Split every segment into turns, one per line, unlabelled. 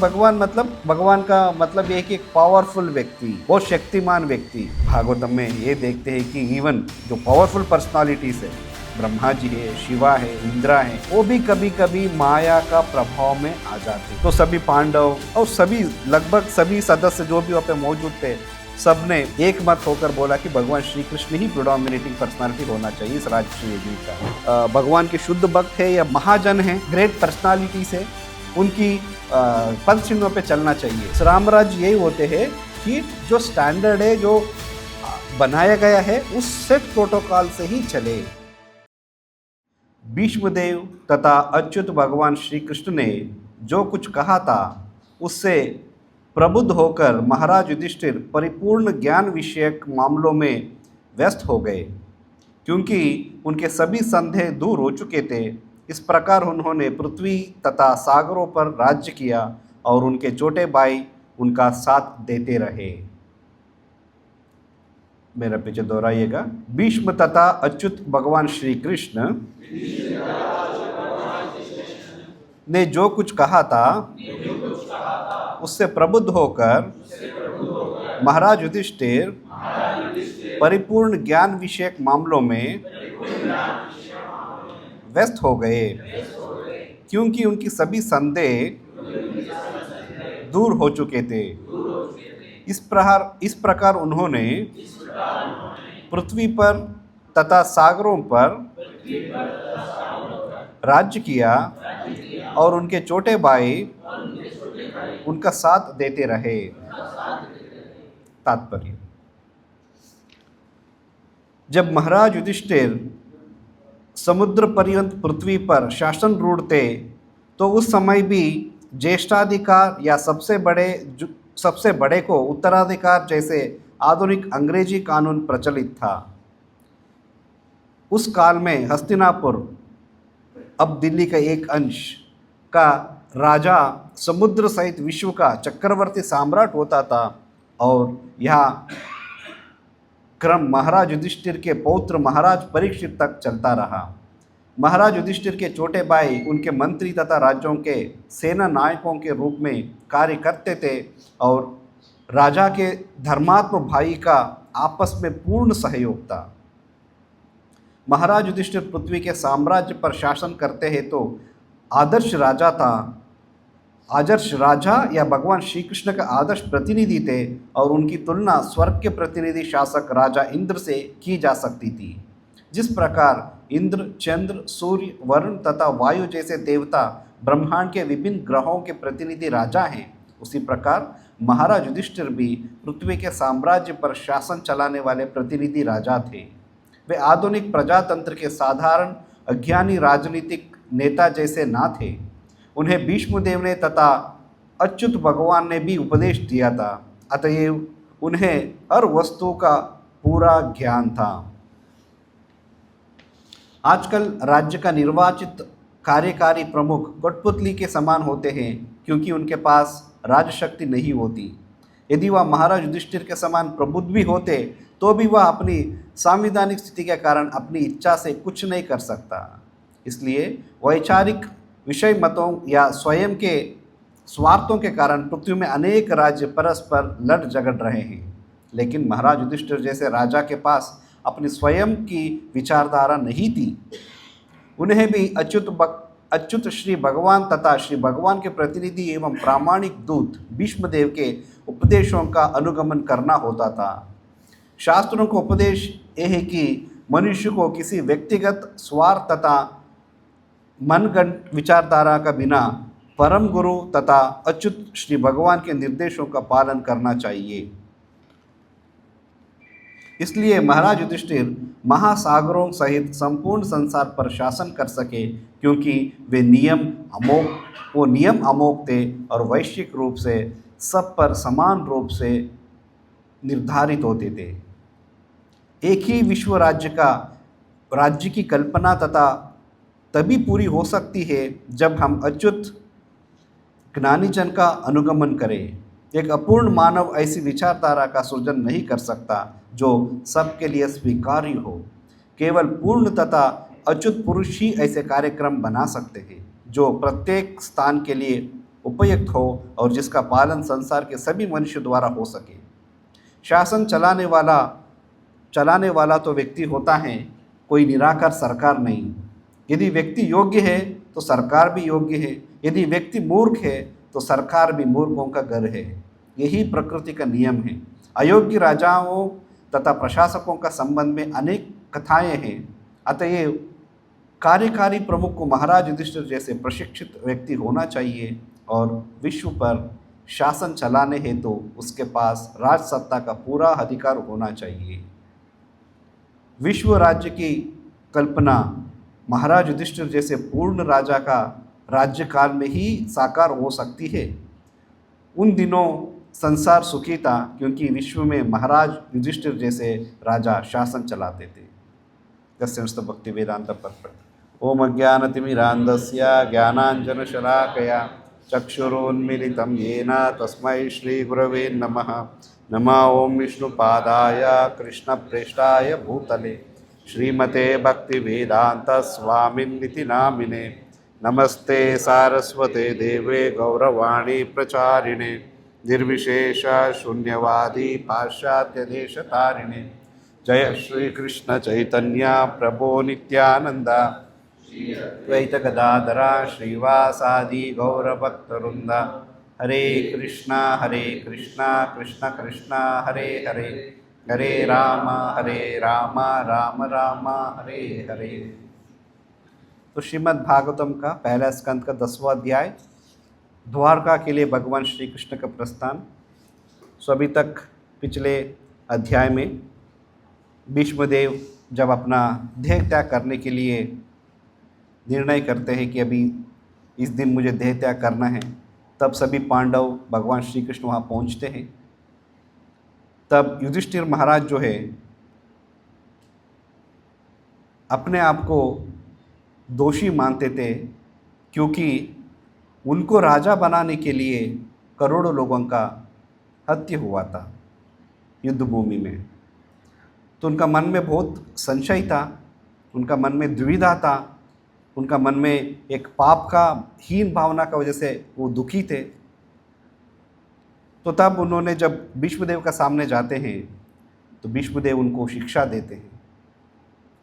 भगवान मतलब भगवान का मतलब ये है कि एक पावरफुल व्यक्ति, बहुत शक्तिमान व्यक्ति। भागवतम में ये देखते हैं कि इवन जो पावरफुल पर्सनालिटीज है, ब्रह्मा जी है, शिवा है, इंद्रा है, वो भी कभी कभी माया का प्रभाव में आ जाते। तो सभी पांडव और सभी लगभग सभी सदस्य जो भी वहाँ पे मौजूद थे, सबने एक मत होकर बोला कि भगवान श्री कृष्ण ही प्रिडोमिनेटिंग पर्सनालिटी होना चाहिए इस राजश्री यज्ञ का। भगवान के शुद्ध भक्त है या महाजन है, ग्रेट पर्सनालिटी से उनकी पद चिन्हों पे चलना चाहिए। रामराज यही होते हैं कि जो स्टैंडर्ड है, जो बनाया गया है, उस सेट प्रोटोकॉल से ही चले। भीष्मदेव तथा अच्युत भगवान श्री कृष्ण ने जो कुछ कहा था उससे प्रबुद्ध होकर महाराज युधिष्ठिर परिपूर्ण ज्ञान विषयक मामलों में व्यस्त हो गए, क्योंकि उनके सभी संदेह दूर हो चुके थे। इस प्रकार उन्होंने पृथ्वी तथा सागरों पर राज्य किया और उनके छोटे भाई उनका साथ देते रहे। मेरा पीछे दोहराइएगा। भीष्म तथा अच्युत भगवान श्री कृष्ण ने जो कुछ कहा था उससे प्रबुद्ध होकर महाराज युधिष्ठिर परिपूर्ण ज्ञान विषयक मामलों में व्यस्त हो गए, क्योंकि उनकी सभी संदेह दूर हो चुके थे। इस प्रकार उन्होंने पृथ्वी पर तथा सागरों पर राज्य किया और उनके छोटे भाई उनका साथ देते रहे। तात्पर्य: जब महाराज युधिष्ठिर समुद्र पर्यंत पृथ्वी पर शासन रूढ़ थे, तो उस समय भी ज्येष्ठाधिकार या सबसे बड़े को उत्तराधिकार जैसे आधुनिक अंग्रेजी कानून प्रचलित था। उस काल में हस्तिनापुर, अब दिल्ली का एक अंश, का राजा समुद्र सहित विश्व का चक्रवर्ती सम्राट होता था और यह क्रम महाराज युधिष्ठिर के पौत्र महाराज परीक्षित तक चलता रहा। महाराज युधिष्ठिर के छोटे भाई उनके मंत्री तथा राज्यों के सेना नायकों के रूप में कार्य करते थे और राजा के धर्मात्म भाई का आपस में पूर्ण सहयोग था। महाराज युधिष्ठिर पृथ्वी के साम्राज्य पर शासन करते हैं तो आदर्श राजा या भगवान श्री कृष्ण का आदर्श प्रतिनिधि थे और उनकी तुलना स्वर्ग के प्रतिनिधि शासक राजा इंद्र से की जा सकती थी। जिस प्रकार इंद्र, चंद्र, सूर्य, वरुण तथा वायु जैसे देवता ब्रह्मांड के विभिन्न ग्रहों के प्रतिनिधि राजा हैं, उसी प्रकार महाराज युधिष्ठिर भी पृथ्वी के साम्राज्य पर शासन चलाने वाले प्रतिनिधि राजा थे। वे आधुनिक प्रजातंत्र के साधारण अज्ञानी राजनीतिक नेता जैसे ना थे। उन्हें भीष्मदेव ने तथा अच्युत भगवान ने भी उपदेश दिया था, अतएव उन्हें हर वस्तु का पूरा ज्ञान था। आजकल राज्य का निर्वाचित कार्यकारी प्रमुख कठपुतली के समान होते हैं, क्योंकि उनके पास राजशक्ति नहीं होती। यदि वह महाराज युधिष्ठिर के समान प्रबुद्ध भी होते तो भी वह अपनी संवैधानिक स्थिति के कारण अपनी इच्छा से कुछ नहीं कर सकता। इसलिए वैचारिक विषय मतों या स्वयं के स्वार्थों के कारण पृथ्वी में अनेक राज्य परस्पर लड़ झगड़ रहे हैं। लेकिन महाराज युधिष्ठिर जैसे राजा के पास अपनी स्वयं की विचारधारा नहीं थी। उन्हें भी अच्युत श्री भगवान तथा श्री भगवान के प्रतिनिधि एवं प्रामाणिक दूत भीष्मदेव के उपदेशों का अनुगमन करना होता था। शास्त्रों का उपदेश यह है कि मनुष्य को किसी व्यक्तिगत स्वार्थ तथा मनगढ़ंत विचारधारा का बिना परम गुरु तथा अच्युत श्री भगवान के निर्देशों का पालन करना चाहिए। इसलिए महाराज युधिष्ठिर महासागरों सहित संपूर्ण संसार पर शासन कर सके, क्योंकि वे नियम अमोघ थे और वैश्विक रूप से सब पर समान रूप से निर्धारित होते थे। एक ही विश्व राज्य की कल्पना तथा तभी पूरी हो सकती है जब हम अच्युत ज्ञानीजन का अनुगमन करें। एक अपूर्ण मानव ऐसी विचारधारा का सृजन नहीं कर सकता जो सबके लिए स्वीकार्य हो। केवल पूर्ण तथा अच्युत पुरुष ही ऐसे कार्यक्रम बना सकते हैं जो प्रत्येक स्थान के लिए उपयुक्त हो और जिसका पालन संसार के सभी मनुष्य द्वारा हो सके। शासन चलाने वाला तो व्यक्ति होता है, कोई निराकार सरकार नहीं। यदि व्यक्ति योग्य है तो सरकार भी योग्य है, यदि व्यक्ति मूर्ख है तो सरकार भी मूर्खों का घर है। यही प्रकृति का नियम है। अयोग्य राजाओं तथा प्रशासकों का संबंध में अनेक कथाएं हैं। अतएव कार्यकारी प्रमुख को महाराज युधिष्ठिर जैसे प्रशिक्षित व्यक्ति होना चाहिए और विश्व पर शासन चलाने हेतु उसके पास राज सत्ता का पूरा अधिकार होना चाहिए। विश्व राज्य की कल्पना महाराज युधिष्ठिर जैसे पूर्ण राजा का राज्यकाल में ही साकार हो सकती है। उन दिनों संसार सुखी था क्योंकि विश्व में महाराज युधिष्ठिर जैसे राजा शासन चलाते थे। तस्य भक्ति वेदांत पर ओम अज्ञानतिमिरान्धस्य ज्ञानाञ्जनशलाकया चक्षुरुन्मीलितं येन तस्मै श्रीगुरवे नमः। नमः ओं विष्णुपादाय कृष्णप्रेष्ठाय भूतले श्रीमते भक्तिवेदांत स्वामिनिति नामिने। नमस्ते सारस्वते देवे गौरवाणी प्रचारिणे निर्विशेष शून्यवादी पाश्चात्य देशतारिणे। जय श्री कृष्ण चैतन्य प्रभो नित्यानंद द्वैत गदाधरा श्रीवासादि गौरभक्तवृंद। हरे कृष्णा कृष्ण कृष्ण हरे हरे, हरे राम राम राम हरे हरे। तो श्रीमद् भागवतम का पहला स्कंद का 10वां अध्याय, द्वारका के लिए भगवान श्री कृष्ण का प्रस्थान। सो अभी तक पिछले अध्याय में भीष्मदेव जब अपना देह त्याग करने के लिए निर्णय करते हैं कि अभी इस दिन मुझे देह त्याग करना है, तब सभी पांडव भगवान श्री कृष्ण वहाँ पहुँचते हैं। तब युधिष्ठिर महाराज जो है अपने आप को दोषी मानते थे, क्योंकि उनको राजा बनाने के लिए करोड़ों लोगों का हत्या हुआ था युद्ध भूमि में। तो उनका मन में बहुत संशय था, उनका मन में दुविधा था, उनका मन में एक पाप का हीन भावना का वजह से वो दुखी थे। तो तब उन्होंने जब भीष्मदेव का सामने जाते हैं तो भीष्मदेव उनको शिक्षा देते हैं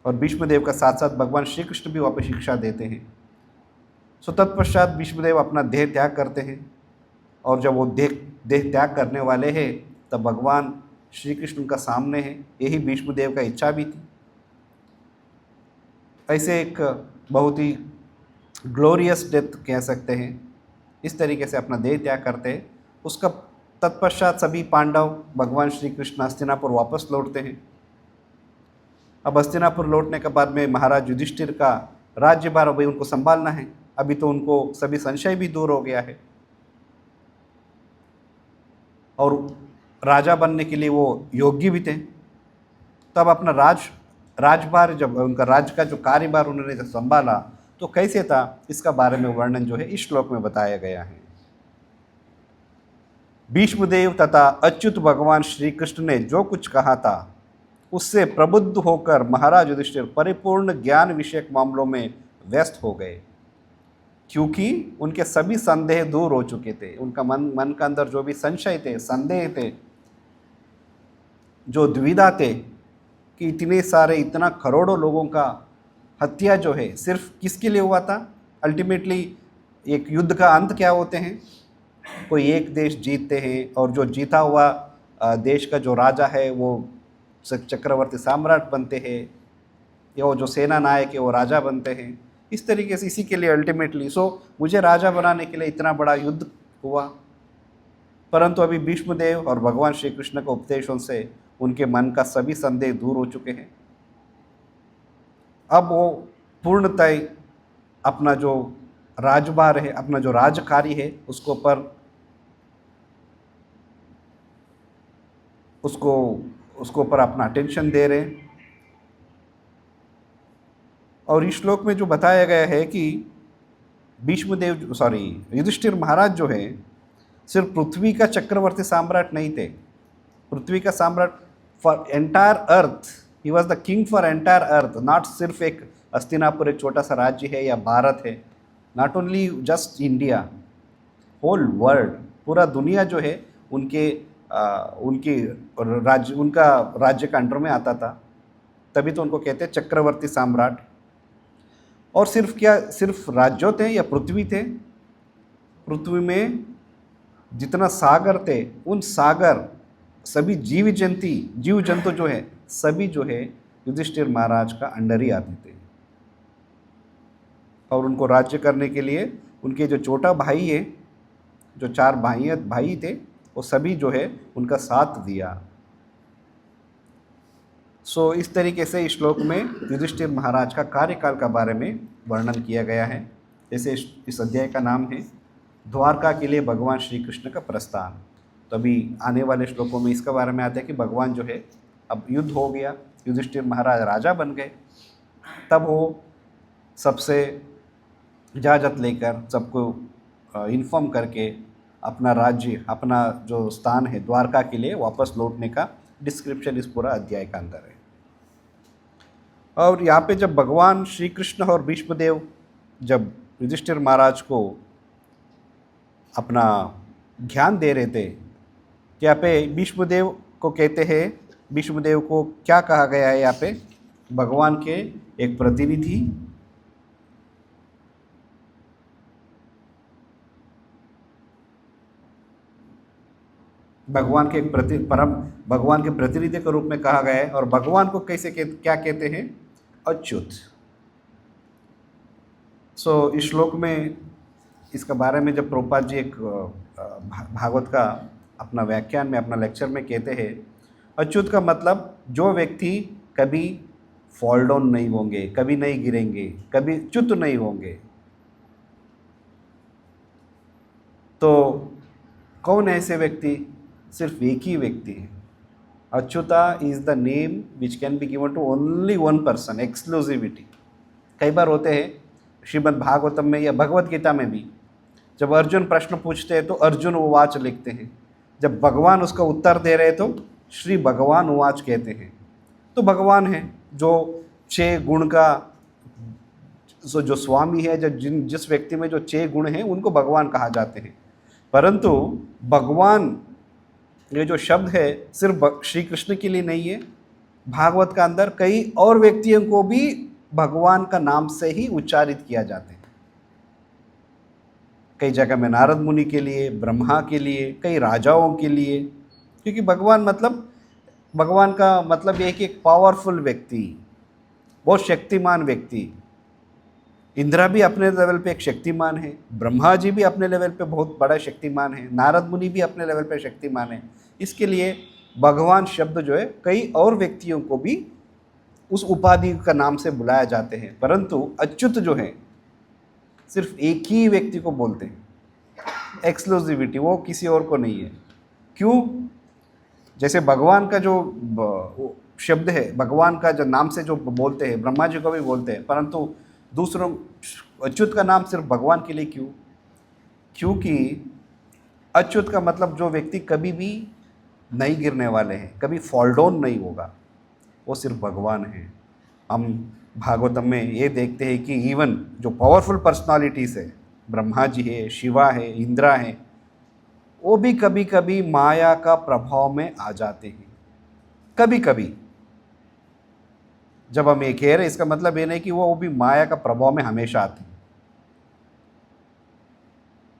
और भीष्मदेव का साथ साथ भगवान श्री कृष्ण भी वहाँ पर शिक्षा देते हैं। सो तत्पश्चात भीष्मदेव अपना देह त्याग करते हैं और जब वो देह त्याग करने वाले हैं तब भगवान श्री कृष्ण उनका सामने है। यही भीष्मदेव का इच्छा भी थी। ऐसे एक बहुत ही ग्लोरियस डेथ कह सकते हैं, इस तरीके से अपना देह त्याग करते हैं। उसका तत्पश्चात सभी पांडव भगवान श्री कृष्ण हस्तिनापुर वापस लौटते हैं। अब हस्तिनापुर लौटने के बाद में महाराज युधिष्ठिर का राज्यभार अभी उनको संभालना है। अभी तो उनको सभी संशय भी दूर हो गया है और राजा बनने के लिए वो योग्य भी थे। तब अपना राजभार जब उनका राज्य का जो कार्यभार उन्होंने जब संभाला तो कैसे था, इसका बारे में वर्णन जो है इस श्लोक में बताया गया है। भीष्मदेव तथा अच्युत भगवान श्री कृष्ण ने जो कुछ कहा था उससे प्रबुद्ध होकर महाराज युधिष्ठिर परिपूर्ण ज्ञान विषयक मामलों में व्यस्त हो गए, क्योंकि उनके सभी संदेह दूर हो चुके थे। उनका मन का अंदर जो भी संशय थे, संदेह थे, जो दुविधा थे कि इतना करोड़ों लोगों का हत्या जो है सिर्फ किसके लिए हुआ था। अल्टीमेटली एक युद्ध का अंत क्या होते हैं, कोई एक देश जीतते हैं और जो जीता हुआ देश का जो राजा है वो चक्रवर्ती सम्राट बनते हैं, या वो जो सेना नायक है वो राजा बनते हैं। इस तरीके से इसी के लिए अल्टीमेटली मुझे राजा बनाने के लिए इतना बड़ा युद्ध हुआ। परंतु अभी भीष्मदेव और भगवान श्री कृष्ण के उपदेशों से उनके मन का सभी संदेह दूर हो चुके हैं। अब वो पूर्णतः अपना जो राजभार है, अपना जो राजकार्य है उसको ऊपर अपना अटेंशन दे रहे हैं। और इस श्लोक में जो बताया गया है कि युधिष्ठिर महाराज जो है सिर्फ पृथ्वी का चक्रवर्ती सम्राट नहीं थे, पृथ्वी का सम्राट for entire earth. He was the king for entire earth. Not सिर्फ एक हस्तिनापुर एक छोटा सा राज्य है या भारत है, not only just India. Whole world, पूरा दुनिया जो है उनके उनका राज्य का अंडर में आता था। तभी तो उनको कहते हैं चक्रवर्ती सम्राट। और सिर्फ क्या, सिर्फ राज्यों थे या पृथ्वी थे? पृथ्वी में जितना सागर थे, उन सागर सभी जीव जंतु जो है, सभी जो है युधिष्ठिर महाराज का अंडर ही आते थे। और उनको राज्य करने के लिए उनके जो छोटा भाई है, जो 4 भाई थे, वो सभी जो है उनका साथ दिया। सो इस तरीके से इस श्लोक में युधिष्ठिर महाराज का कार्यकाल का बारे में वर्णन किया गया है। जैसे इस अध्याय का नाम है द्वारका के लिए भगवान श्री कृष्ण का प्रस्थान। तो अभी आने वाले श्लोकों में इसके बारे में आता है कि भगवान जो है, अब युद्ध हो गया, युधिष्ठिर महाराज राजा बन गए, तब वो सबसे इजाज़त लेकर सबको इन्फॉर्म करके अपना राज्य, अपना जो स्थान है द्वारका के लिए वापस लौटने का डिस्क्रिप्शन इस पूरा अध्याय का अंदर है। और यहाँ पे जब भगवान श्री कृष्ण और भीष्मदेव जब युधिष्ठिर महाराज को अपना ज्ञान दे रहे थे, तो यहाँ पे भीष्मदेव को कहते हैं, भीष्मदेव को क्या कहा गया है यहाँ पे? भगवान के एक प्रतिनिधि, भगवान के भगवान के प्रतिनिधि के रूप में कहा गया है। और भगवान को क्या कहते हैं? अच्युत। सो इस श्लोक में इसके बारे में जब प्रभुपाद जी एक भागवत का अपना व्याख्यान में, अपना लेक्चर में कहते हैं, अच्युत का मतलब जो व्यक्ति कभी फॉल डाउन नहीं होंगे, कभी नहीं गिरेंगे, कभी च्युत नहीं होंगे। तो कौन है ऐसे व्यक्ति? सिर्फ एक ही व्यक्ति है। Achyuta is the name which can be given to only one person, exclusivity. कई बार होते हैं श्रीमद् भागवतम में या भगवत गीता में भी, जब अर्जुन प्रश्न पूछते हैं तो अर्जुन उवाच लिखते हैं, जब भगवान उसका उत्तर दे रहे तो श्री भगवान उवाच कहते हैं। तो भगवान है जो 6 गुण का जो स्वामी है, जिस व्यक्ति में जो 6 गुण हैं उनको भगवान कहा जाते हैं। परंतु भगवान ये जो शब्द है सिर्फ श्री कृष्ण के लिए नहीं है, भागवत का अंदर कई और व्यक्तियों को भी भगवान का नाम से ही उच्चारित किया जाता है। कई जगह में नारद मुनि के लिए, ब्रह्मा के लिए, कई राजाओं के लिए, क्योंकि भगवान का मतलब ये है कि एक पावरफुल व्यक्ति, बहुत शक्तिमान व्यक्ति। इंद्रा भी अपने लेवल पे एक शक्तिमान है, ब्रह्मा जी भी अपने लेवल पे बहुत बड़ा शक्तिमान है, नारद मुनि भी अपने लेवल पे शक्तिमान है। इसके लिए भगवान शब्द जो है कई और व्यक्तियों को भी उस उपाधि का नाम से बुलाया जाते हैं, परंतु अच्युत जो है सिर्फ एक ही व्यक्ति को बोलते हैं, एक्सक्लूसिविटी, वो किसी और को नहीं है। क्यों? जैसे भगवान का जो शब्द है, भगवान का जो नाम से जो बोलते हैं, ब्रह्मा जी को भी बोलते हैं, परंतु दूसरों अच्युत का नाम सिर्फ भगवान के लिए क्यों? क्योंकि अच्युत का मतलब जो व्यक्ति कभी भी नहीं गिरने वाले हैं, कभी फॉल डाउन नहीं होगा, वो सिर्फ भगवान है। हम भागवतम में ये देखते हैं कि इवन जो पावरफुल पर्सनालिटीज़ है, ब्रह्मा जी है, शिवा है, इंद्रा है, वो भी कभी कभी माया का प्रभाव में आ जाते हैं। कभी कभी जब हम ये कह रहे हैं, इसका मतलब ये नहीं कि वो भी माया का प्रभाव में हमेशा आते हैं।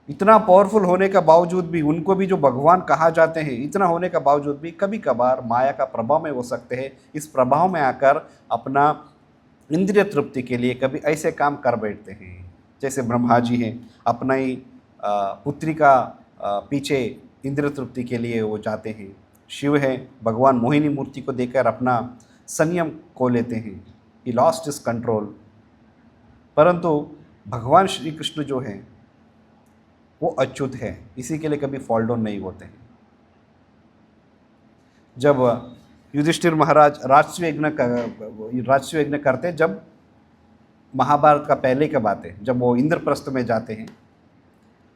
इतना पावरफुल होने का बावजूद भी, उनको भी जो भगवान कहा जाते हैं, इतना होने का बावजूद भी कभी कभार माया का प्रभाव में हो सकते हैं। इस प्रभाव में आकर अपना इंद्रिय तृप्ति के लिए कभी ऐसे काम कर बैठते हैं। जैसे ब्रह्मा जी हैं, अपना ही पुत्री का पीछे इंद्रिय तृप्ति के लिए वो जाते हैं। शिव है, भगवान मोहिनी मूर्ति को देखकर अपना संयम खो लेते हैं, ही लॉस्ट हिज कंट्रोल। परंतु भगवान श्री कृष्ण जो हैं वो अच्युत है, इसी के लिए कभी फॉल डाउन नहीं होते हैं। जब युधिष्ठिर महाराज राजस्व यज्ञ करते, जब महाभारत का पहले की बात है, जब वो इंद्रप्रस्थ में जाते हैं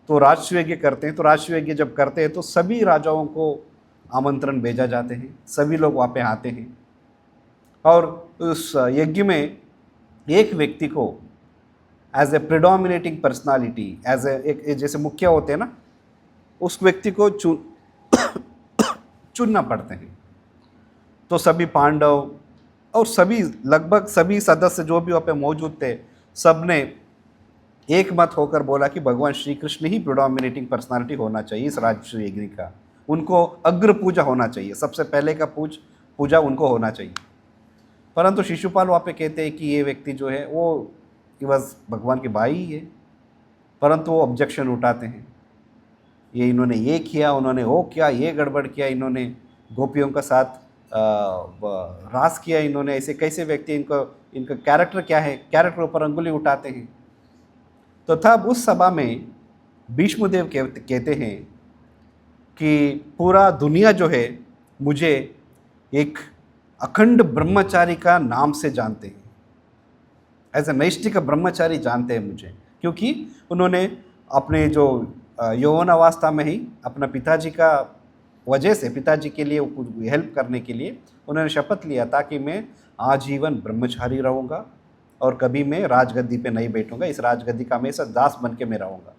तो राजस्व यज्ञ करते हैं। तो राजस्व यज्ञ जब करते हैं तो सभी राजाओं को आमंत्रण भेजा जाते हैं, सभी लोग वहाँ पे आते हैं। और उस यज्ञ में एक व्यक्ति को as a predominating personality, as a एक जैसे मुखिया होते हैं ना, उस व्यक्ति को चुनना पड़ते हैं। तो सभी पांडव और सभी लगभग सभी सदस्य जो भी वहाँ पे मौजूद थे, सब ने एक मत होकर बोला कि भगवान श्री कृष्ण ही प्रिडोमिनेटिंग पर्सनालिटी होना चाहिए इस राजसूय यज्ञ का। उनको अग्र पूजा होना चाहिए, सबसे पहले का पूजा उनको होना चाहिए। परंतु शिशुपाल वहाँ पे कहते हैं कि ये व्यक्ति जो है वो बस भगवान के भाई ही है, परंतु वो ऑब्जेक्शन उठाते हैं, ये इन्होंने ये किया, उन्होंने वो किया, ये गड़बड़ किया, इन्होंने गोपियों के साथ रास किया, इन्होंने ऐसे कैसे व्यक्ति, इनका कैरेक्टर क्या है, कैरेक्टर ऊपर अंगुली उठाते हैं। तो तब उस सभा में भीष्मदेव कहते हैं कि पूरा दुनिया जो है मुझे एक अखंड ब्रह्मचारी का नाम से जानते हैं, एज ए नैष्ठिक ब्रह्मचारी जानते हैं मुझे, क्योंकि उन्होंने अपने जो यौवन अवस्था में ही अपना पिताजी का वजह से, पिताजी के लिए हेल्प करने के लिए उन्होंने शपथ लिया था कि मैं आजीवन ब्रह्मचारी रहूँगा और कभी मैं राजगद्दी पे नहीं बैठूंगा, इस राजगद्दी का हमेशा दास बन के मैं रहूँगा।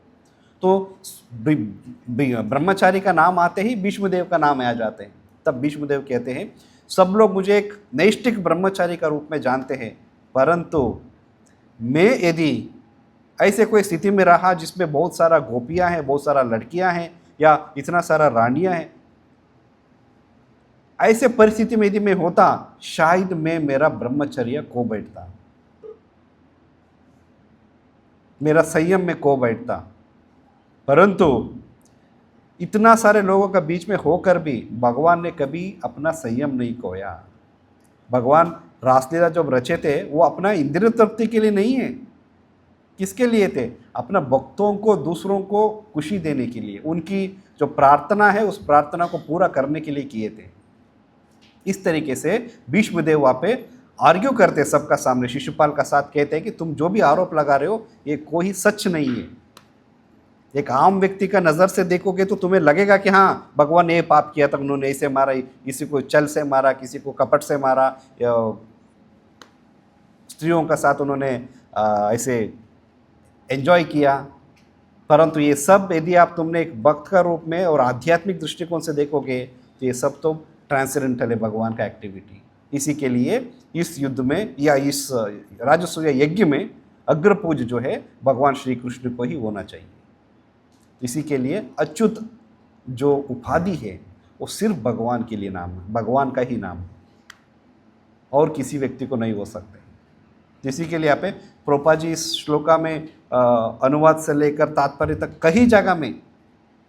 तो ब्रह्मचारी का नाम आते ही भीष्मदेव का नाम आ जाते हैं। तब भीष्मदेव कहते हैं सब लोग मुझे एक नैष्ठिक ब्रह्मचारी का रूप में जानते हैं, परंतु मैं यदि ऐसे कोई स्थिति में रहा जिसमें बहुत सारा गोपियां हैं, बहुत सारा लड़कियां हैं या इतना सारा रानियां हैं, ऐसे परिस्थिति में यदि मैं होता, शायद मैं मेरा ब्रह्मचर्य खो बैठता, मेरा संयम में खो बैठता। परंतु इतना सारे लोगों का बीच में होकर भी भगवान ने कभी अपना संयम नहीं खोया। भगवान रासलीला जब रचे थे वो अपना इंद्रिय तृप्ति के लिए नहीं है, किसके लिए थे? अपना भक्तों को, दूसरों को खुशी देने के लिए, उनकी जो प्रार्थना है उस प्रार्थना को पूरा करने के लिए किए थे। इस तरीके से भीष्मदेव वहाँ पे आर्ग्यू करते सबका सामने, शिशुपाल का साथ, कहते हैं कि तुम जो भी आरोप लगा रहे हो ये कोई सच नहीं है। एक आम व्यक्ति का नज़र से देखोगे तो तुम्हें लगेगा कि हाँ भगवान ने ये पाप किया था, उन्होंने ऐसे मारा, किसी को छल से मारा, किसी को कपट से मारा, स्त्रियों का साथ उन्होंने ऐसे एंजॉय किया। परंतु ये सब यदि आप तुमने एक भक्त का रूप में और आध्यात्मिक दृष्टिकोण से देखोगे तो ये सब तो ट्रांसेंडेंटल है, भगवान का एक्टिविटी। इसी के लिए इस युद्ध में या इस राजसूय यज्ञ में अग्रपूज जो है भगवान श्री कृष्ण को ही होना चाहिए। इसी के लिए अच्युत जो उपाधि है वो सिर्फ भगवान के लिए नाम है, भगवान का ही नाम है, और किसी व्यक्ति को नहीं हो सकते। इसी के लिए यहाँ पे प्रोपा जी इस श्लोका में अनुवाद से लेकर तात्पर्य तक कई जगह में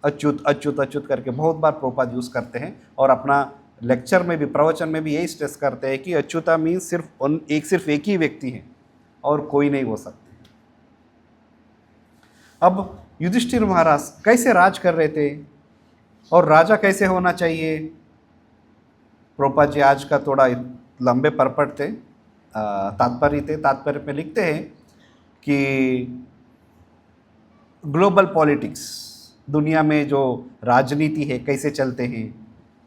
अच्युत अच्युत अच्युत करके बहुत बार प्रोपा यूज़ करते हैं, और अपना लेक्चर में भी, प्रवचन में भी यही स्ट्रेस करते हैं कि अच्युता मीन्स सिर्फ एक ही व्यक्ति है और कोई नहीं हो सकते। अब युधिष्ठिर महाराज कैसे राज कर रहे थे और राजा कैसे होना चाहिए, प्रोपा जी आज का थोड़ा लंबे परपट थे, तात्पर्य में लिखते हैं कि ग्लोबल पॉलिटिक्स, दुनिया में जो राजनीति है कैसे चलते हैं,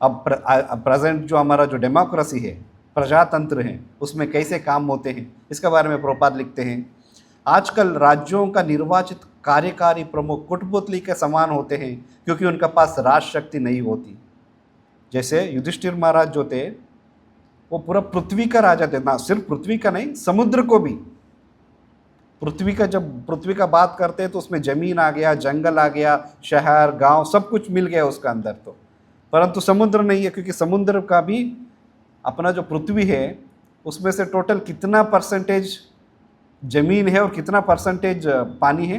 अब प्रेजेंट जो हमारा जो डेमोक्रेसी है, प्रजातंत्र है, उसमें कैसे काम होते हैं, इसके बारे में प्रोपाद लिखते हैं। आजकल राज्यों का निर्वाचित कार्यकारी प्रमुख कुटपुतली के समान होते हैं क्योंकि उनके पास राज शक्ति नहीं होती। जैसे युधिष्ठिर महाराज जो थे वो पूरा पृथ्वी का राजा थे, ना सिर्फ पृथ्वी का नहीं, समुद्र को भी। पृथ्वी का, जब पृथ्वी का बात करते हैं तो उसमें जमीन आ गया, जंगल आ गया, शहर गांव सब कुछ मिल गया उसका अंदर। तो परंतु समुद्र नहीं है, क्योंकि समुद्र का भी अपना जो पृथ्वी है उसमें से टोटल कितना परसेंटेज जमीन है और कितना परसेंटेज पानी है,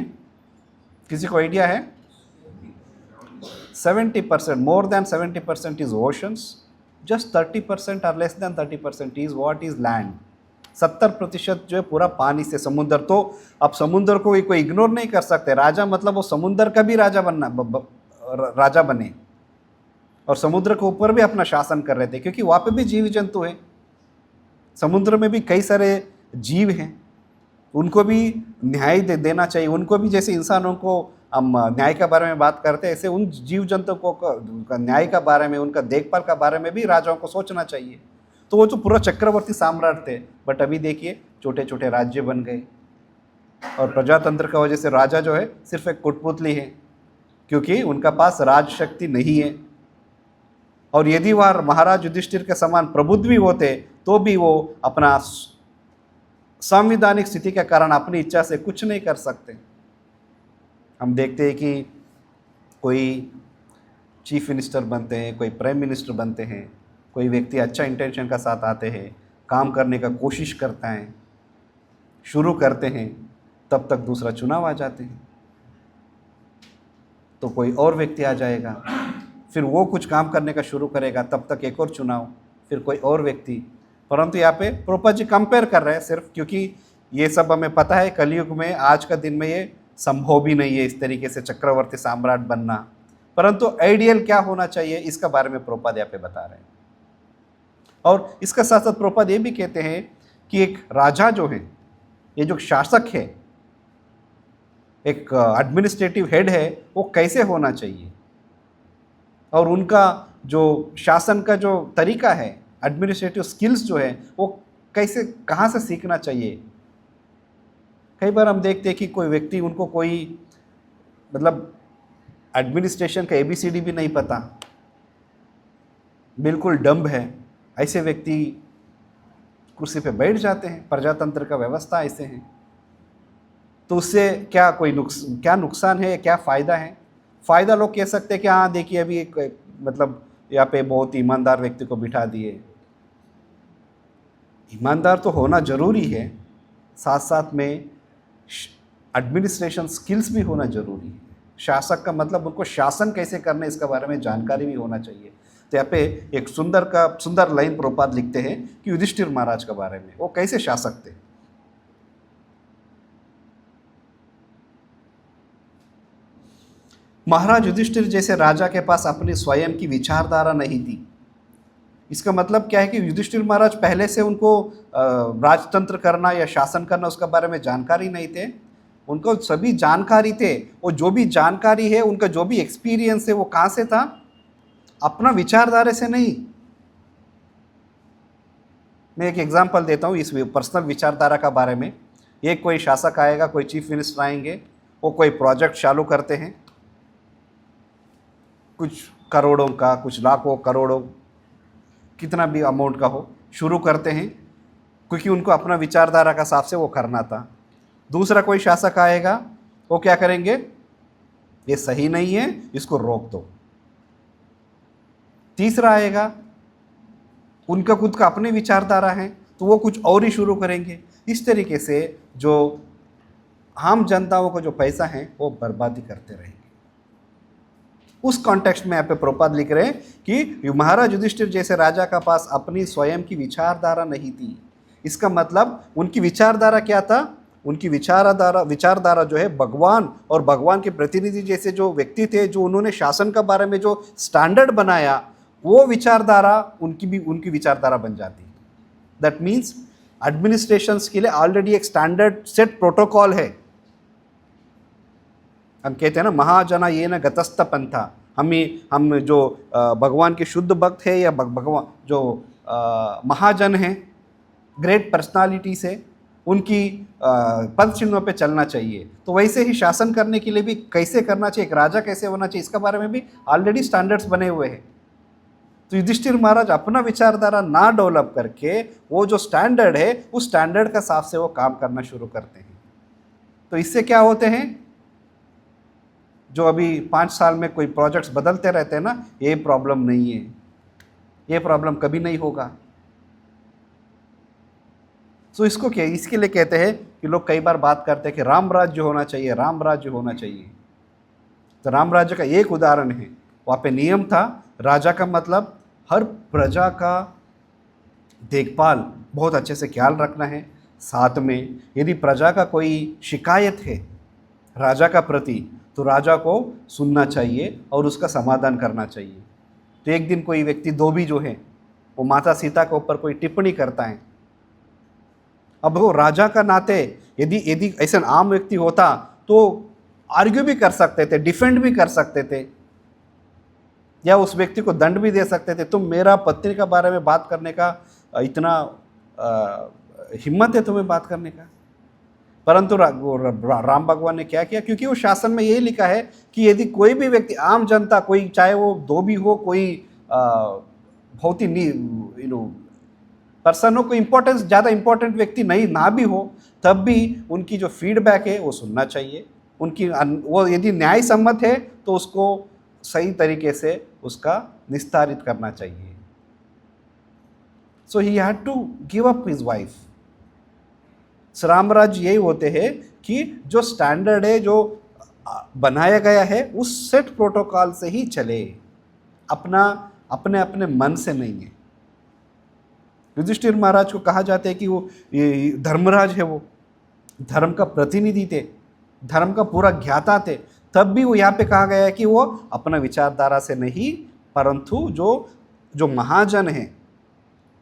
किसी को आइडिया है? 70%, more than 70% is oceans, just 30% और less than 30% is what is land. 70% जो है पूरा पानी से, समुद्र। तो अब समुद्र को कोई इग्नोर नहीं कर सकते। राजा मतलब वो समुद्र का भी राजा राजा बने और समुद्र के ऊपर भी अपना शासन कर रहे थे, क्योंकि वहाँ पे भी जीव जंतु हैं, समुद्र में भी कई सारे जीव हैं, उनको भी न्याय देना चाहिए। उनको भी, जैसे इंसानों को हम न्याय के बारे में बात करते हैं, ऐसे उन जीव जंतु को न्याय का बारे में, उनका देखभाल का बारे में भी राजाओं को सोचना चाहिए। तो वो जो पूरा चक्रवर्ती साम्राज्य थे, बट अभी देखिए छोटे छोटे राज्य बन गए और प्रजातंत्र का वजह से राजा जो है सिर्फ एक कुटपुतली है, क्योंकि उनका पास राज शक्ति नहीं है। और यदि वह महाराज युधिष्ठिर के समान प्रबुद्ध भी होते तो भी वो अपना संवैधानिक स्थिति के कारण अपनी इच्छा से कुछ नहीं कर सकते। हम देखते हैं कि कोई चीफ मिनिस्टर बनते हैं, कोई प्राइम मिनिस्टर बनते हैं, कोई व्यक्ति अच्छा इंटेंशन का साथ आते हैं, काम करने का कोशिश करता है, शुरू करते हैं, तब तक दूसरा चुनाव आ जाते हैं, तो कोई और व्यक्ति आ जाएगा, फिर वो कुछ काम करने का शुरू करेगा, तब तक एक और चुनाव, फिर कोई और व्यक्ति। परंतु यहाँ पे प्रभुपाद जी कंपेयर कर रहे हैं सिर्फ, क्योंकि ये सब हमें पता है कलयुग में, आज का दिन में ये संभव भी नहीं है इस तरीके से चक्रवर्ती सम्राट बनना। परंतु आइडियल क्या होना चाहिए इसका बारे में प्रभुपाद यहाँ पे बता रहे हैं। और इसका साथ साथ प्रभुपाद ये भी कहते हैं कि एक राजा जो है, ये जो शासक है, एक एडमिनिस्ट्रेटिव हेड है, वो कैसे होना चाहिए और उनका जो शासन का जो तरीका है, एडमिनिस्ट्रेटिव स्किल्स जो है, वो कैसे, कहाँ से सीखना चाहिए। कई बार हम देखते हैं कि कोई व्यक्ति, उनको कोई मतलब एडमिनिस्ट्रेशन का ABCD भी नहीं पता, बिल्कुल डम्ब है, ऐसे व्यक्ति कुर्सी पे बैठ जाते हैं। प्रजातंत्र का व्यवस्था ऐसे है, तो उससे क्या क्या नुकसान है, क्या फ़ायदा है। फ़ायदा लोग कह सकते हैं कि हाँ देखिए अभी एक मतलब यहाँ पे बहुत ईमानदार व्यक्ति को बिठा दिए। ईमानदार तो होना ज़रूरी है, साथ साथ में एडमिनिस्ट्रेशन स्किल्स भी होना ज़रूरी है। शासक का मतलब उनको शासन कैसे करना है इसके बारे में जानकारी भी होना चाहिए। तो यहाँ पे एक सुंदर लाइन प्रभुपाद लिखते हैं कि युधिष्ठिर महाराज के बारे में, वो कैसे शासक थे। महाराज युधिष्ठिर जैसे राजा के पास अपनी स्वयं की विचारधारा नहीं थी। इसका मतलब क्या है कि युधिष्ठिर महाराज पहले से उनको राजतंत्र करना या शासन करना उसके बारे में जानकारी नहीं थे। उनको सभी जानकारी थे, वो जो भी जानकारी है, उनका जो भी एक्सपीरियंस है, वो कहाँ से था, अपना विचारधारा से नहीं। मैं एक एग्जांपल देता हूँ इस पर्सनल विचारधारा का बारे में। एक कोई शासक आएगा, कोई चीफ मिनिस्टर आएंगे, वो कोई प्रोजेक्ट चालू करते हैं, कुछ करोड़ों का, कुछ लाखों करोड़ों, कितना भी अमाउंट का हो, शुरू करते हैं क्योंकि उनको अपना विचारधारा का हिसाब से वो करना था। दूसरा कोई शासक आएगा, वो क्या करेंगे, ये सही नहीं है, इसको रोक दो। तीसरा आएगा, उनका खुद का अपनी विचारधारा है, तो वो कुछ और ही शुरू करेंगे। इस तरीके से जो आम जनताओं को जो पैसा है वो बर्बादी करते रहेंगे। उस कॉन्टेक्स्ट में यहाँ पे प्रभुपाद लिख रहे हैं कि महाराज युधिष्ठिर जैसे राजा का पास अपनी स्वयं की विचारधारा नहीं थी। इसका मतलब उनकी विचारधारा क्या था, उनकी विचारधारा जो है भगवान और भगवान के प्रतिनिधि जैसे जो व्यक्ति थे, जो उन्होंने शासन के बारे में जो स्टैंडर्ड बनाया, वो विचारधारा उनकी विचारधारा बन जाती है। दैट मीन्स एडमिनिस्ट्रेशन के लिए ऑलरेडी एक स्टैंडर्ड सेट प्रोटोकॉल है। हम कहते हैं ना, महाजना ये न गतस्थ पंथा। हम जो भगवान के शुद्ध भक्त है या भगवान जो महाजन हैं, ग्रेट पर्सनालिटी से, उनकी पद चिन्हों पे चलना चाहिए। तो वैसे ही शासन करने के लिए भी कैसे करना चाहिए, एक राजा कैसे होना चाहिए, इसका बारे में भी ऑलरेडी स्टैंडर्ड्स बने हुए हैं। तो युधिष्ठिर महाराज अपना विचारधारा ना डेवलप करके वो जो स्टैंडर्ड है, उस स्टैंडर्ड के हिसाब से वो काम करना शुरू करते हैं। तो इससे क्या होते हैं, जो अभी 5 साल में कोई प्रोजेक्ट्स बदलते रहते हैं ना, ये प्रॉब्लम नहीं है, ये प्रॉब्लम कभी नहीं होगा। तो इसको क्या, इसके लिए कहते हैं कि लोग कई बार बात करते हैं कि राम राज्य होना चाहिए, राम राज्य होना चाहिए। तो राम राज्य का एक उदाहरण है, वहाँ पे नियम था, राजा का मतलब हर प्रजा का देखभाल बहुत अच्छे से ख्याल रखना है। साथ में यदि प्रजा का कोई शिकायत है राजा का प्रति, तो राजा को सुनना चाहिए और उसका समाधान करना चाहिए। तो एक दिन कोई व्यक्ति धोबी जो है, वो माता सीता के ऊपर कोई टिप्पणी करता है। अब वो राजा का नाते यदि ऐसा आम व्यक्ति होता तो आर्ग्यू भी कर सकते थे, डिफेंड भी कर सकते थे, या उस व्यक्ति को दंड भी दे सकते थे। तुम मेरा पत्नी के बारे में बात करने का इतना हिम्मत है तुम्हें बात करने का। परंतु राम भगवान ने क्या किया, क्योंकि वो शासन में यही लिखा है कि यदि कोई भी व्यक्ति, आम जनता, कोई चाहे वो धोबी हो, कोई बहुत ही पर्सन हो, कोई इम्पोर्टेंस, ज़्यादा इम्पोर्टेंट व्यक्ति नहीं ना भी हो, तब भी उनकी जो फीडबैक है वो सुनना चाहिए। उनकी वो यदि न्याय सम्मत है तो उसको सही तरीके से उसका निस्तारित करना चाहिए। So he had to give up his wife. रामराज यही होते हैं कि जो स्टैंडर्ड है, जो बनाया गया है, उस सेट प्रोटोकॉल से ही चले, अपना अपने अपने मन से नहीं है। युधिष्ठिर महाराज को कहा जाता है कि वो ये धर्मराज है, वो धर्म का प्रतिनिधि थे, धर्म का पूरा ज्ञाता थे, तब भी वो यहाँ पे कहा गया है कि वो अपना विचारधारा से नहीं, परंतु जो महाजन हैं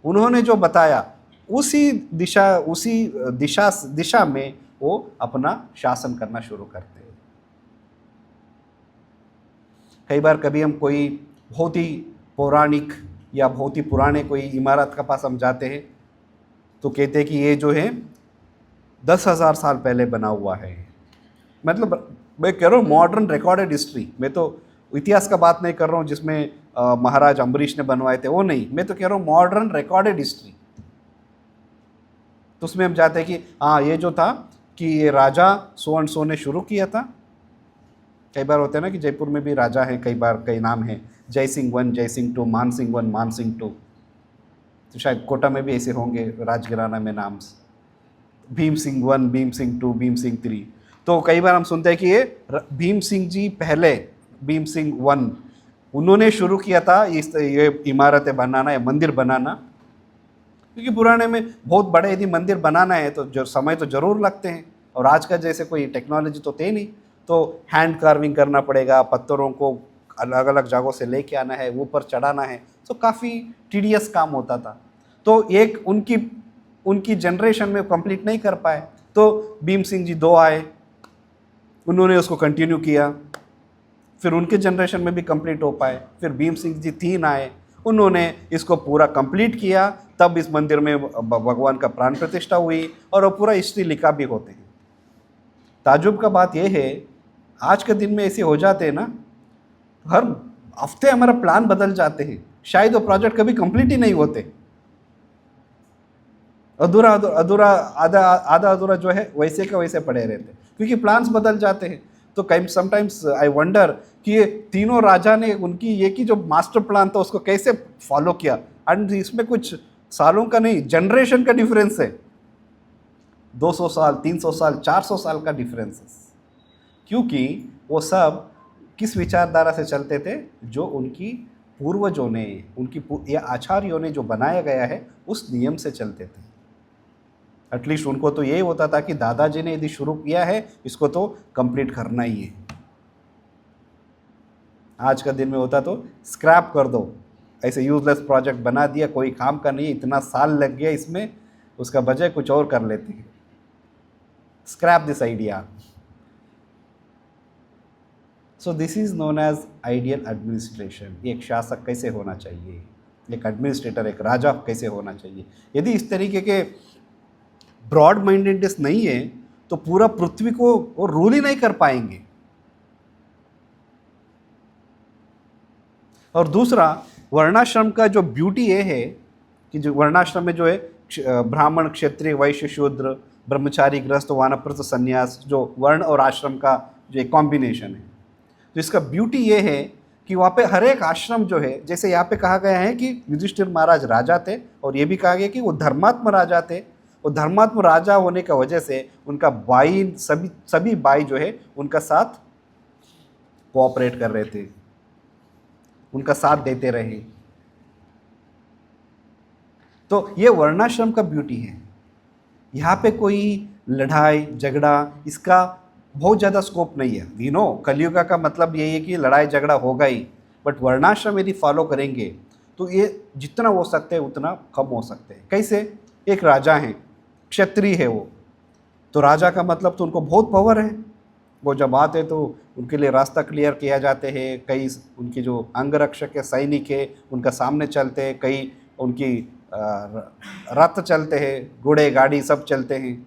उन्होंने जो बताया उसी दिशा में वो अपना शासन करना शुरू करते हैं। कई बार कभी हम कोई बहुत ही पौराणिक या बहुत ही पुराने कोई इमारत के पास हम जाते हैं तो कहते हैं कि ये जो है 10,000 साल पहले बना हुआ है। मतलब मैं कह रहा हूँ मॉडर्न रिकॉर्डेड हिस्ट्री, मैं तो इतिहास का बात नहीं कर रहा हूँ जिसमें महाराज अम्बरीश ने बनवाए थे, वो नहीं, मैं तो कह रहा हूँ मॉडर्न रिकॉर्डेड हिस्ट्री। तो उसमें हम जाते हैं कि हाँ, ये जो था कि ये राजा सो एंड सो ने शुरू किया था। कई बार होते हैं ना कि जयपुर में भी राजा है, कई बार कई नाम है, जय सिंह 1, जय सिंह 2, मान सिंह 1, मान सिंह 2, तो शायद कोटा में भी ऐसे होंगे राजगिराना में नाम, भीम सिंह 1, भीम सिंह 2, भीम सिंह 3। तो कई बार हम सुनते हैं कि ये भीम सिंह जी पहले, भीम सिंह 1, उन्होंने शुरू किया था ये इमारतें बनाना या मंदिर बनाना, क्योंकि पुराने में बहुत बड़े यदि मंदिर बनाना है तो जो समय तो ज़रूर लगते हैं, और आज का जैसे कोई टेक्नोलॉजी तो थे नहीं, तो हैंड कार्विंग करना पड़ेगा, पत्थरों को अलग अलग जगहों से लेके आना है, ऊपर चढ़ाना है, तो काफ़ी टीडियस काम होता था। तो एक उनकी जनरेशन में कंप्लीट नहीं कर पाए, तो भीम सिंह जी 2 आए, उन्होंने उसको कंटिन्यू किया, फिर उनके जनरेशन में भी कंप्लीट हो पाए, फिर भीम सिंह जी 3 आए, उन्होंने इसको पूरा कंप्लीट किया, तब इस मंदिर में भगवान का प्राण प्रतिष्ठा हुई, और वो पूरा हिस्ट्री लिखा भी होते हैं। ताजुब का बात यह है, आज के दिन में ऐसे हो जाते हैं ना, हर हफ्ते हमारा प्लान बदल जाते हैं, शायद वो प्रोजेक्ट कभी कंप्लीट ही नहीं होते, आधा अधूरा जो है वैसे का वैसे पड़े रहते, क्योंकि प्लान्स बदल जाते हैं। तो कई समटाइम्स आई वंडर कि ये तीनों राजा ने उनकी ये की जो मास्टर प्लान था उसको कैसे फॉलो किया, एंड इसमें कुछ सालों का नहीं, जनरेशन का डिफरेंस है, 200 साल, 300 साल, 400 साल का डिफरेंस है, क्योंकि वो सब किस विचारधारा से चलते थे, जो उनकी पूर्वजों ने, उनकी आचार्यों ने जो बनाया गया है उस नियम से चलते थे। एटलीस्ट उनको तो यही होता था कि दादाजी ने यदि शुरू किया है इसको तो कंप्लीट करना ही है। आज का दिन में होता तो स्क्रैप कर दो, ऐसे यूजलेस प्रोजेक्ट बना दिया, कोई काम का नहीं, इतना साल लग गया इसमें, उसका बजाय कुछ और कर लेते हैं, scrap this idea. So this is known as ideal administration. एक शासक कैसे होना चाहिए, एक एडमिनिस्ट्रेटर, एक राजा कैसे होना चाहिए। यदि इस तरीके के ब्रॉड माइंडेडनेस नहीं है तो पूरा पृथ्वी को वो रूल ही नहीं कर पाएंगे। और दूसरा, वर्णाश्रम का जो ब्यूटी ये है कि जो वर्णाश्रम में जो है ब्राह्मण, क्षत्रिय, वैश्य, शूद्र, ब्रह्मचारी, गृहस्थ, वानप्रस्थ, संन्यास, जो वर्ण और आश्रम का जो एक कॉम्बिनेशन है, तो इसका ब्यूटी ये है कि वहाँ पे हर एक आश्रम जो है, जैसे यहाँ पे कहा गया है कि युधिष्ठिर महाराज राजा थे, और ये भी कहा गया कि वो धर्मात्म राजा थे, और धर्मात्म राजा होने का वजह से उनका भाई, सभी भाई जो है उनका साथ कोऑपरेट कर रहे थे, उनका साथ देते रहे। तो ये वर्णाश्रम का ब्यूटी है। यहाँ पे कोई लड़ाई झगड़ा, इसका बहुत ज़्यादा स्कोप नहीं है। वी नो कलयुग का मतलब यही है कि लड़ाई झगड़ा होगा ही, बट वर्णाश्रम यदि फॉलो करेंगे तो ये जितना हो सकते हैं उतना कम हो सकते हैं। कैसे? एक राजा हैं, क्षत्रिय है वो, तो राजा का मतलब तो उनको बहुत पावर है, वो जब आते तो उनके लिए रास्ता क्लियर किया जाते हैं, कई उनके जो अंगरक्षक है, सैनिक है, उनका सामने चलते हैं, कई उनकी रथ चलते हैं, घोड़े गाड़ी सब चलते हैं,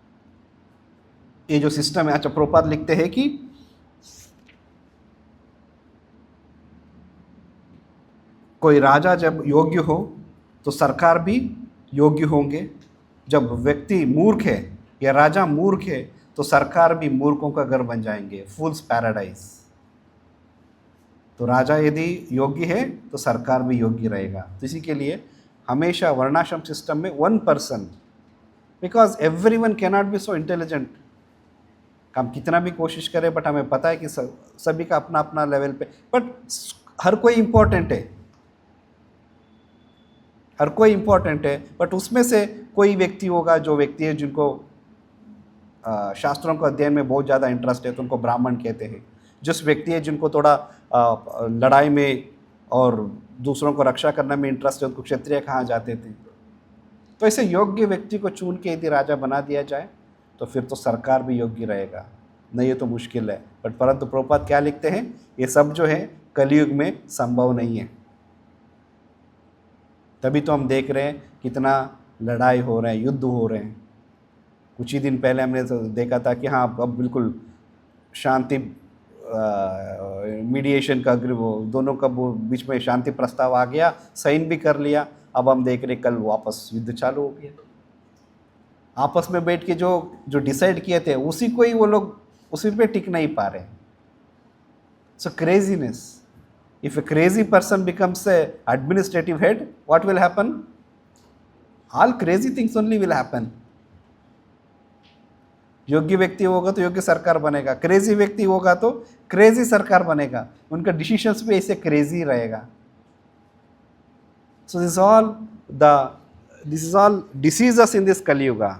ये जो सिस्टम है, अच्छा प्रभुपाद लिखते हैं कि कोई राजा जब योग्य हो तो सरकार भी योग्य होंगे, जब व्यक्ति मूर्ख है या राजा मूर्ख है तो सरकार भी मूर्खों का घर बन जाएंगे, फूल्स पैराडाइज। तो राजा यदि योग्य है तो सरकार भी योग्य रहेगा। तो इसी के लिए हमेशा वर्णाश्रम सिस्टम में one person, because every one cannot be so intelligent. हम कितना भी कोशिश करें बट हमें पता है कि सभी का अपना अपना लेवल पे, बट हर कोई इम्पोर्टेंट है, हर कोई इम्पोर्टेंट है। बट उसमें से कोई व्यक्ति होगा जो व्यक्ति है जिनको शास्त्रों को अध्ययन में बहुत ज़्यादा इंटरेस्ट है तो उनको ब्राह्मण कहते हैं। जिस व्यक्ति है जिनको थोड़ा लड़ाई में और दूसरों को रक्षा करने में इंटरेस्ट है उनको क्षत्रिय कहा जाते थे। तो ऐसे योग्य व्यक्ति को चुन के यदि राजा बना दिया जाए तो फिर तो सरकार भी योग्य रहेगा, नहीं ये तो मुश्किल है। बट परंतु प्रभुपाद क्या लिखते हैं, ये सब जो है कलयुग में संभव नहीं है। तभी तो हम देख रहे हैं कितना लड़ाई हो रहे हैं, युद्ध हो रहे हैं। कुछ ही दिन पहले हमने देखा था कि हाँ अब बिल्कुल शांति मीडिएशन का वो दोनों का बीच में शांति प्रस्ताव आ गया, साइन भी कर लिया। अब हम देख रहे कल वापस युद्ध चालू हो गया। आपस में बैठ के जो डिसाइड किए थे उसी को ही वो लोग उसी पे टिक नहीं पा रहे। सो craziness, if a crazy person becomes a administrative head, what will happen? All crazy things only will happen. योग्य व्यक्ति होगा तो योग्य सरकार बनेगा, क्रेजी व्यक्ति होगा तो क्रेजी सरकार बनेगा, उनका डिसीजंस भी ऐसे क्रेजी रहेगा। So this is all diseases in this Kali Yuga.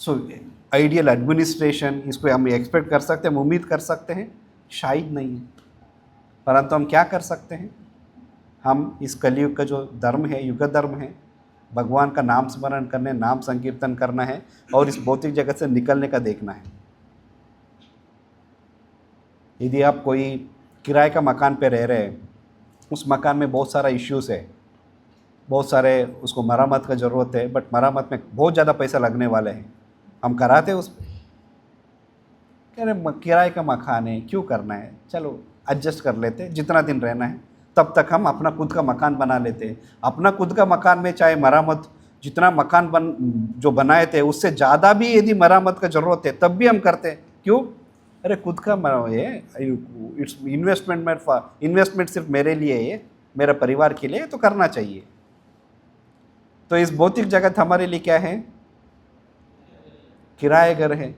So ideal administration इसको हम एक्सपेक्ट कर सकते हैं, हम उम्मीद कर सकते हैं, शायद नहीं है। परंतु हम क्या कर सकते हैं, हम इस कलयुग का जो धर्म है, युग धर्म है, भगवान का नाम स्मरण करने, नाम संकीर्तन करना है और इस भौतिक जगत से निकलने का देखना है। यदि आप कोई किराए का मकान पे रह रहे हैं, उस मकान में बहुत सारा इश्यूज़ है, बहुत सारे उसको मरम्मत का ज़रूरत है, बट मरम्मत में बहुत ज़्यादा पैसा लगने वाले हैं, हम कराते उस पर, कह रहे किराए का मकान है क्यों करना है, चलो एडजस्ट कर लेते, जितना दिन रहना है तब तक हम अपना खुद का मकान बना लेते हैं। अपना खुद का मकान में चाहे मरम्मत जितना मकान जो बनाए थे उससे ज़्यादा भी यदि मरम्मत का ज़रूरत है तब भी हम करते हैं। क्यों? अरे खुद का ये इट्स इन्वेस्टमेंट सिर्फ मेरे लिए है, मेरे परिवार के लिए, तो करना चाहिए। तो इस भौतिक जगत हमारे लिए क्या है, किराए घर है।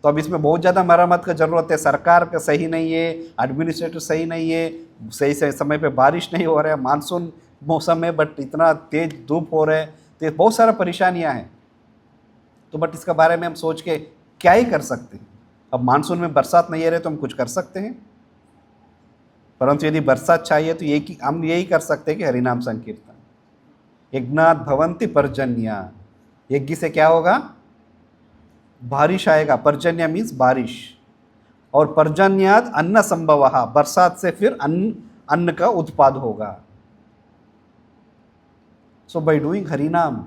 तो अब इसमें बहुत ज़्यादा मरम्मत का ज़रूरत है, सरकार का सही नहीं है, एडमिनिस्ट्रेटर सही नहीं है, सही समय पे बारिश नहीं हो रहा है, मानसून मौसम है बट इतना तेज धूप हो रहा है, तो बहुत सारा परेशानियां हैं। तो बट इसका बारे में हम सोच के क्या ही कर सकते हैं। अब मानसून में बरसात नहीं आ रही तो हम कुछ कर सकते हैं, परंतु यदि बरसात चाहिए तो हम यही कर सकते हैं कि हरिनाम संकीर्तन। यज्ञात भवंती पर्जन्या, यज्ञ से क्या होगा, बारिश आएगा। पर्जन्य मीन्स बारिश, और पर्जन्याद अन्न संभवः, बरसात से फिर अन्न का उत्पाद होगा। सो बाय डूइंग हरिनाम,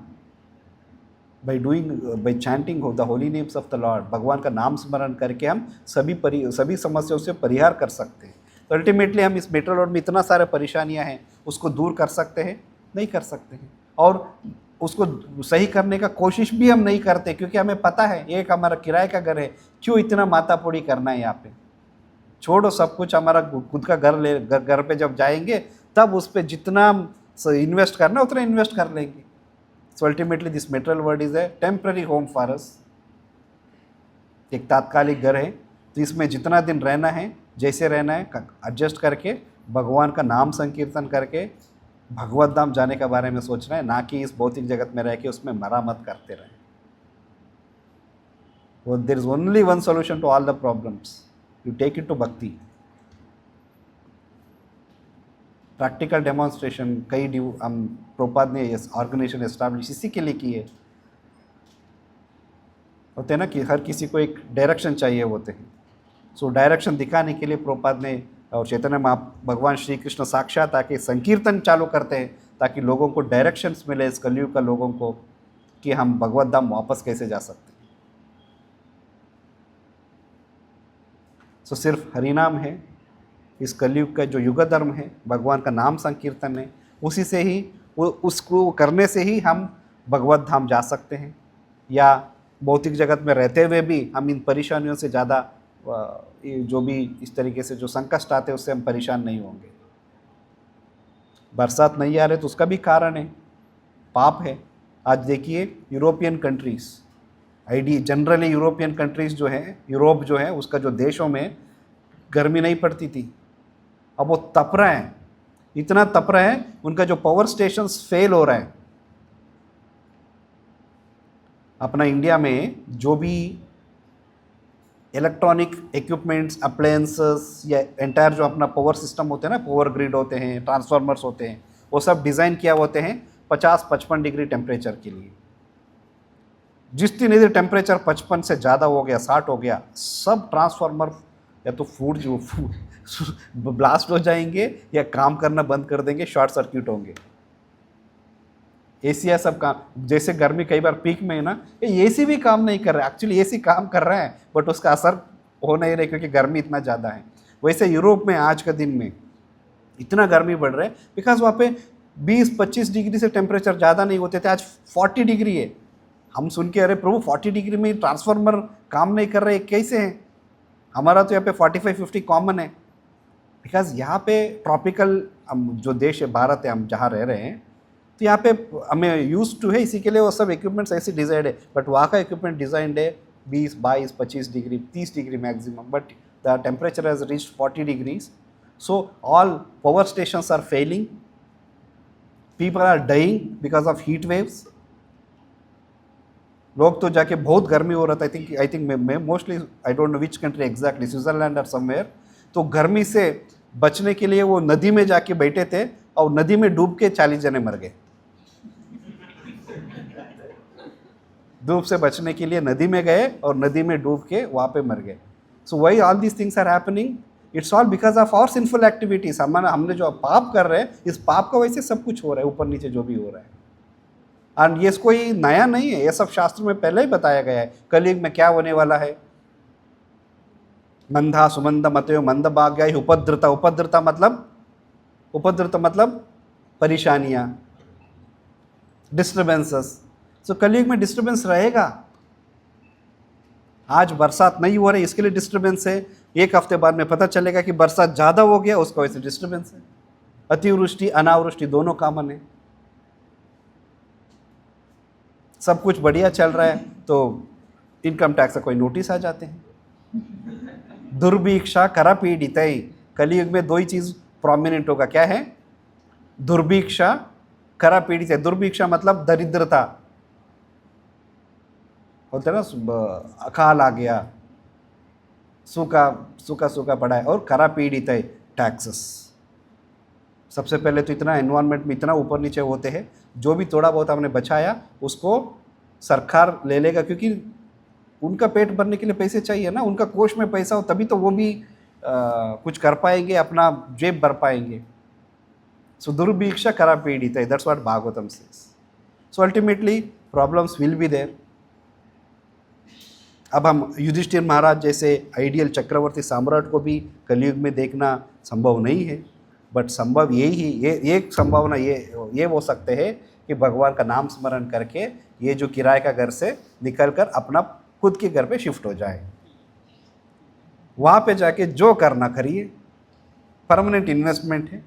bye chanting the Holi names of the Lord, भगवान का नाम स्मरण करके हम सभी समस्याओं से परिहार कर सकते हैं। तो अल्टीमेटली हम इस मेट्रो रोड में इतना सारे परेशानियां हैं उसको दूर कर सकते हैं, नहीं कर सकते हैं, और उसको सही करने का कोशिश भी हम नहीं करते, क्योंकि हमें पता है ये एक हमारा किराए का घर है, क्यों इतना मातापोड़ी करना है यहाँ पे। छोड़ो सब कुछ, हमारा खुद का घर पे जब जाएंगे तब उस पर जितना इन्वेस्ट करना उतना इन्वेस्ट कर लेंगे। So ultimately this material world is a temporary home for us, एक तात्कालिक घर है। तो इसमें जितना दिन रहना है, जैसे रहना है, एडजस्ट करके भगवान का नाम संकीर्तन करके भगवत धाम जाने के बारे में सोचना है, ना कि इस भौतिक जगत में रह के उसमें मरामत करते रहें। वो there is only one solution to all the problems, you take it to bhakti. Practical demonstration कई हम प्रभुपाद ने ऑर्गेनाइजेशन एस्टैब्लिश इसी के लिए की है। होते हैं ना कि हर किसी को एक डायरेक्शन चाहिए होते हैं, सो डायरेक्शन दिखाने के लिए प्रभुपाद ने और चैतन्य भगवान श्री कृष्ण साक्षात आके संकीर्तन चालू करते हैं ताकि लोगों को डायरेक्शंस मिले, इस कलयुग का लोगों को कि हम भगवत धाम वापस कैसे जा सकते हैं। सो सिर्फ हरिनाम है, इस कलयुग का जो युग धर्म है, भगवान का नाम संकीर्तन है, उसी से ही उसको करने से ही हम भगवत धाम जा सकते हैं, या भौतिक जगत में रहते हुए भी हम इन परेशानियों से ज़्यादा जो भी इस तरीके से जो संकट आते हैं उससे हम परेशान नहीं होंगे। बरसात नहीं आ रहे तो उसका भी कारण है, पाप है। आज देखिए European countries, generally European countries जो है, यूरोप जो है उसका जो देशों में गर्मी नहीं पड़ती थी, अब वो तप रहे हैं, इतना तप रहे हैं, उनका जो पावर स्टेशंस फेल हो रहा है। अपना इंडिया में जो भी इलेक्ट्रॉनिक इक्विपमेंट्स, अप्लायंसेस या एंटायर जो अपना पावर सिस्टम होते हैं ना, पावर ग्रिड होते हैं, ट्रांसफार्मर्स होते हैं, वो सब डिज़ाइन किया होते हैं 50-55 डिग्री टेम्परेचर के लिए। जिस दिन यदि टेम्परेचर 55 से ज़्यादा हो गया, 60 हो गया, सब ट्रांसफार्मर या तो ब्लास्ट हो जाएंगे या काम करना बंद कर देंगे, शॉर्ट सर्किट होंगे। एसी या सब काम, जैसे गर्मी कई बार पीक में है ना, ये एसी भी काम नहीं कर रहा है। एक्चुअली एसी काम कर रहा है बट उसका असर हो नहीं रहा क्योंकि गर्मी इतना ज़्यादा है। वैसे यूरोप में आज के दिन में इतना गर्मी बढ़ रहा है बिकॉज वहाँ पे 20-25 डिग्री से टेम्परेचर ज़्यादा नहीं होते थे, आज 40 डिग्री है। हम सुन के अरे प्रभु 40 डिग्री में ट्रांसफार्मर काम नहीं कर रहे, कैसे हैं? हमारा तो यहाँ पे 45-50 कॉमन है। बिकॉज यहाँ पे ट्रॉपिकल जो देश है भारत है, हम जहाँ रह रहे हैं, तो यहाँ पे हमें यूज टू है, इसी के लिए वो सब इक्विपमेंट्स ऐसे डिज़ाइन है। बट वहाँ का इक्विपमेंट डिज़ाइंड है 20-22-25 degree, 30 degree maximum, but the temperature has reached 40 degrees. So all power stations are failing, people are dying because of heat waves. लोग तो जाके बहुत गर्मी हो रहा था, I think mostly I don't know which country exactly, Switzerland और somewhere, तो गर्मी से बचने के लिए वो नदी में जाके बैठे थे और नदी में डूब के 40 जने मर गए। धूप से बचने के लिए नदी में गए और नदी में डूब के वहाँ पे मर गए। So why all these things are happening, it's all because of our sinful activities. हमने जो पाप कर रहे हैं, इस पाप का वजह से सब कुछ हो रहा है, ऊपर नीचे जो भी हो रहा है। और ये कोई नया नहीं है, ये सब शास्त्र में पहले ही बताया गया है कलयुग में क्या होने वाला है। मंदा सुमंद मतयो मंद भाग्य उपद्रता, उपद्रता मतलब परेशानियाँ, डिस्टर्बेंसेस। सो कलयुग में डिस्टर्बेंस रहेगा। आज बरसात नहीं हो रही, इसके लिए डिस्टर्बेंस है। एक हफ्ते बाद में पता चलेगा कि बरसात ज़्यादा हो गया, उसका वजह से डिस्टर्बेंस है। अतिवृष्टि अनावृष्टि दोनों कॉमन है। सब कुछ बढ़िया चल रहा है तो इनकम टैक्स का कोई नोटिस आ जाते हैं। दुर्भिक्षा करा पीड़ित है। कलयुग में दो ही चीज़ प्रोमिनेंट होगा, क्या है? दुर्भिक्षा करा पीड़ित है। दुर्भिक्षा मतलब दरिद्रता होता है ना, अकाल आ गया, सूखा पड़ा है। और करा पीड़ित है टैक्सेस। सबसे पहले तो इतना एनवायरनमेंट में इतना ऊपर नीचे होते हैं, जो भी थोड़ा बहुत हमने बचाया उसको सरकार ले लेगा, क्योंकि उनका पेट भरने के लिए पैसे चाहिए ना, उनका कोष में पैसा हो तभी तो वो भी कुछ कर पाएंगे, अपना जेब भर पाएंगे। सो दुर्भिक्षा करा पीड़ित है, that's what Bhagavatam says. So ultimately problems will be there. अब हम युधिष्ठिर महाराज जैसे आइडियल चक्रवर्ती सम्राट को भी कलयुग में देखना संभव नहीं है, बट संभव ये एक संभावना ये हो सकते हैं कि भगवान का नाम स्मरण करके ये जो किराए का घर से निकलकर अपना खुद के घर पे शिफ्ट हो जाए। वहाँ पे जाके जो करना करिए, परमानेंट इन्वेस्टमेंट है,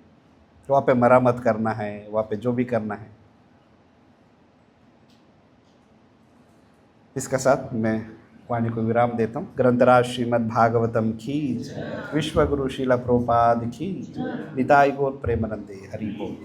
वहाँ पे मरम्मत करना है, वहाँ पे जो भी करना है। इसका साथ मैं वाणी को विराम देता हूँ। ग्रंथराज श्रीमद् भागवतम की, विश्व गुरु शिला प्रभुपाद की, निताई गौर प्रेमानंदे। हरि बोल।